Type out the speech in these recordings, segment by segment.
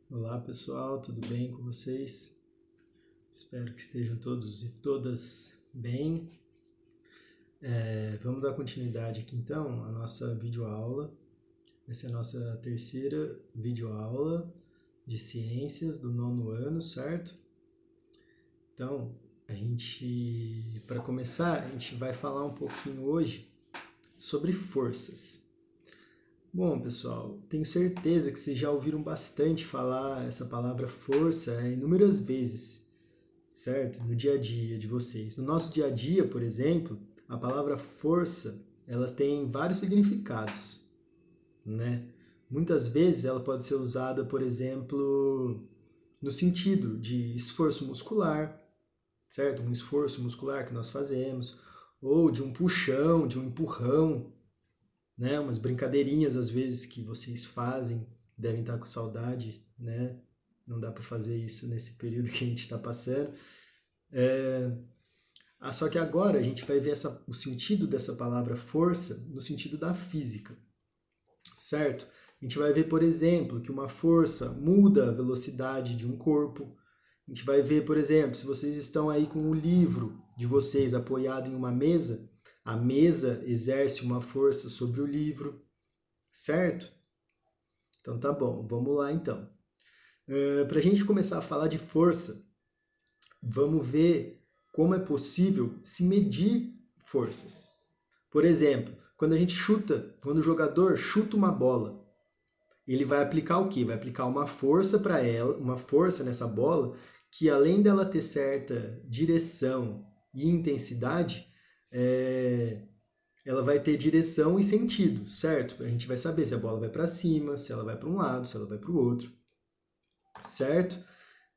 Olá pessoal, tudo bem com vocês? Espero que estejam todos e todas bem. Vamos dar continuidade aqui então à nossa videoaula. Essa é a nossa terceira videoaula de ciências do nono ano, certo? Então, para começar, a gente vai falar um pouquinho hoje sobre forças. Bom, pessoal, tenho certeza que vocês já ouviram bastante falar essa palavra força inúmeras vezes, certo? No dia a dia de vocês. No nosso dia a dia, por exemplo, a palavra força, ela tem vários significados, né? Muitas vezes ela pode ser usada, por exemplo, no sentido de esforço muscular, certo? Um esforço muscular que nós fazemos, ou de um puxão, de um empurrão, né? Umas brincadeirinhas às vezes que vocês fazem, devem estar com saudade, né? Não dá para fazer isso nesse período que a gente está passando. Só que agora a gente vai ver o sentido dessa palavra força no sentido da física, certo? A gente vai ver, por exemplo, que uma força muda a velocidade de um corpo. A gente vai ver, por exemplo, se vocês estão aí com o livro de vocês apoiado em uma mesa, a mesa exerce uma força sobre o livro, certo? Então tá bom, vamos lá então. Para a gente começar a falar de força, vamos ver como é possível se medir forças. Por exemplo, quando o jogador chuta uma bola, ele vai aplicar o quê? Vai aplicar uma força para ela, uma força nessa bola, que além dela ter certa direção e intensidade, ela vai ter direção e sentido, certo? A gente vai saber se a bola vai para cima, se ela vai para um lado, se ela vai para o outro, certo?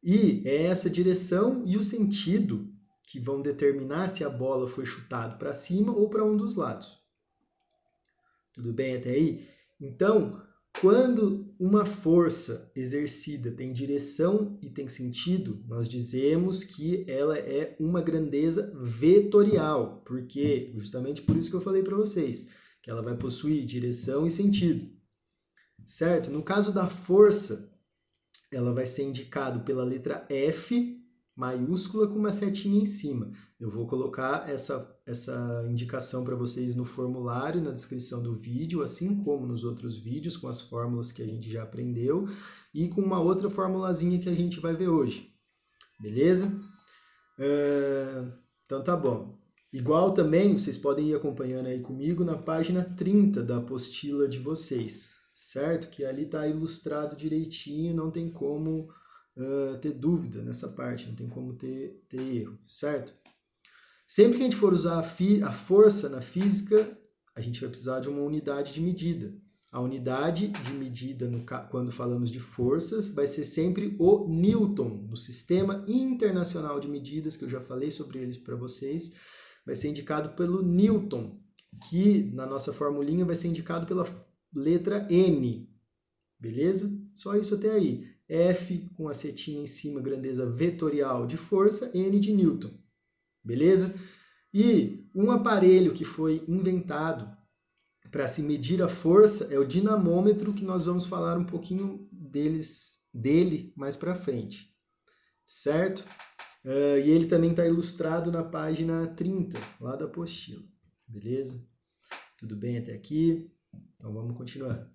E é essa direção e o sentido que vão determinar se a bola foi chutada para cima ou para um dos lados. Tudo bem até aí? Então, quando uma força exercida tem direção e tem sentido, nós dizemos que ela é uma grandeza vetorial, porque justamente por isso que eu falei para vocês, que ela vai possuir direção e sentido. Certo? No caso da força, ela vai ser indicado pela letra F maiúscula com uma setinha em cima. Eu vou colocar essa indicação para vocês no formulário, na descrição do vídeo, assim como nos outros vídeos, com as fórmulas que a gente já aprendeu e com uma outra formulazinha que a gente vai ver hoje. Beleza? Então tá bom. Igual também, vocês podem ir acompanhando aí comigo na página 30 da apostila de vocês, certo? Que ali está ilustrado direitinho, não tem como ter dúvida nessa parte, não tem como ter erro, certo? Sempre que a gente for usar a força na física, a gente vai precisar de uma unidade de medida. A unidade de medida, quando falamos de forças, vai ser sempre o Newton, no Sistema Internacional de Medidas, que eu já falei sobre eles para vocês, vai ser indicado pelo Newton, que na nossa formulinha vai ser indicado pela letra N, beleza? Só isso até aí. F com a setinha em cima, grandeza vetorial de força, N de Newton, beleza? E um aparelho que foi inventado para se medir a força é o dinamômetro, que nós vamos falar um pouquinho dele mais para frente, certo? E ele também está ilustrado na página 30, lá da apostila, beleza? Tudo bem até aqui? Então vamos continuar.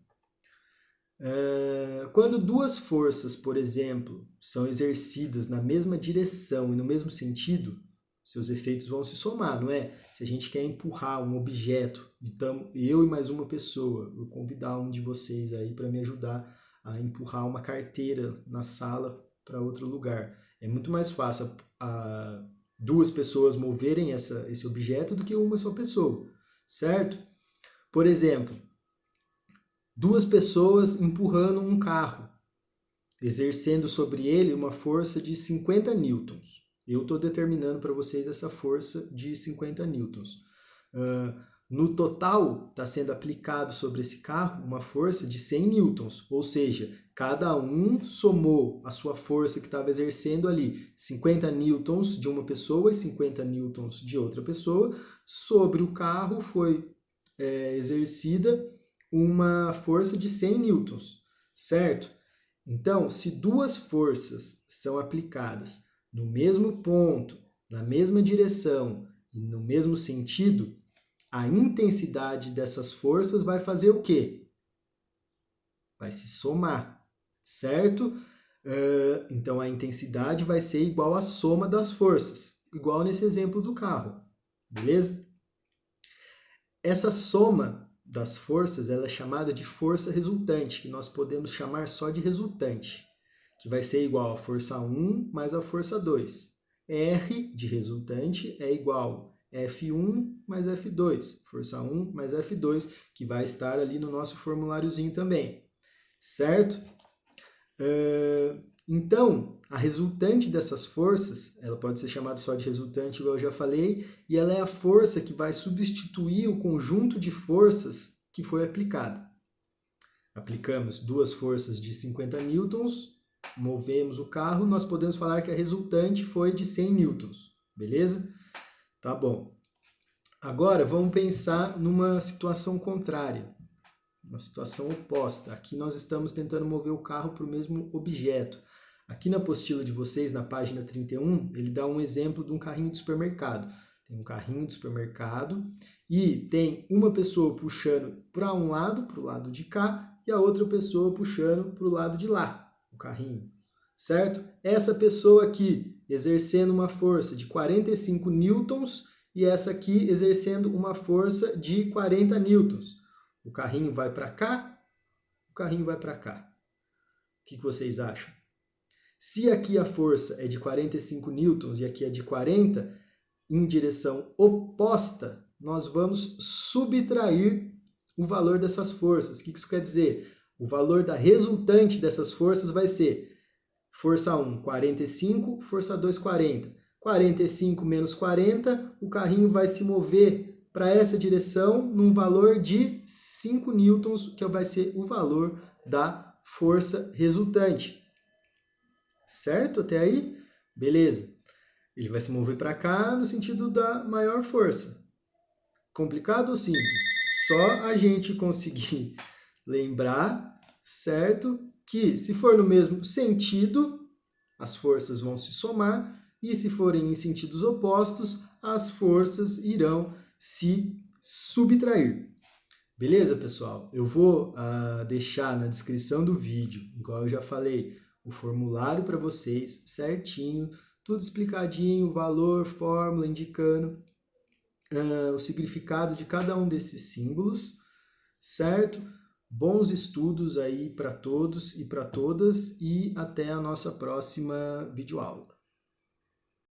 Quando duas forças, por exemplo, são exercidas na mesma direção e no mesmo sentido, seus efeitos vão se somar, não é? Se a gente quer empurrar um objeto, então eu e mais uma pessoa, vou convidar um de vocês aí para me ajudar a empurrar uma carteira na sala para outro lugar. É muito mais fácil duas pessoas moverem esse objeto do que uma só pessoa, certo? Por exemplo, duas pessoas empurrando um carro, exercendo sobre ele uma força de 50 newtons. Eu estou determinando para vocês essa força de 50 newtons. No total, está sendo aplicado sobre esse carro uma força de 100 newtons, ou seja, cada um somou a sua força que estava exercendo ali, 50 newtons de uma pessoa e 50 newtons de outra pessoa, sobre o carro foi exercida uma força de 100 newtons, certo? Então, se duas forças são aplicadas no mesmo ponto, na mesma direção e no mesmo sentido, a intensidade dessas forças vai fazer o quê? Vai se somar, certo? Então, a intensidade vai ser igual à soma das forças, igual nesse exemplo do carro, beleza? Essa soma das forças ela é chamada de força resultante, que nós podemos chamar só de resultante, que vai ser igual a força 1 mais a força 2. R de resultante é igual a F1 mais F2, força 1 mais F2, que vai estar ali no nosso formuláriozinho também, certo? Então, a resultante dessas forças, ela pode ser chamada só de resultante, igual eu já falei, e ela é a força que vai substituir o conjunto de forças que foi aplicada. Aplicamos duas forças de 50 newtons, movemos o carro, nós podemos falar que a resultante foi de 100 newtons, beleza? Tá bom. Agora, vamos pensar numa situação contrária, uma situação oposta. Aqui nós estamos tentando mover o carro para o mesmo objeto. Aqui na apostila de vocês, na página 31, ele dá um exemplo de um carrinho de supermercado. Tem um carrinho de supermercado e tem uma pessoa puxando para um lado, para o lado de cá, e a outra pessoa puxando para o lado de lá, o carrinho, certo? Essa pessoa aqui exercendo uma força de 45 newtons e essa aqui exercendo uma força de 40 newtons. O carrinho vai para cá, o carrinho vai para cá. O que vocês acham? Se aqui a força é de 45 newtons e aqui é de 40, em direção oposta, nós vamos subtrair o valor dessas forças. O que isso quer dizer? O valor da resultante dessas forças vai ser força 1, 45, força 2, 40. 45 menos 40, o carrinho vai se mover para essa direção num valor de 5 newtons, que vai ser o valor da força resultante. Certo até aí? Beleza. Ele vai se mover para cá no sentido da maior força. Complicado ou simples? Só a gente conseguir lembrar, certo? Que se for no mesmo sentido, as forças vão se somar, e se forem em sentidos opostos, as forças irão se subtrair. Beleza, pessoal? Eu vou deixar na descrição do vídeo, igual eu já falei, o formulário para vocês certinho, tudo explicadinho, valor, fórmula, indicando o significado de cada um desses símbolos, certo? Bons estudos aí para todos e para todas e até a nossa próxima videoaula.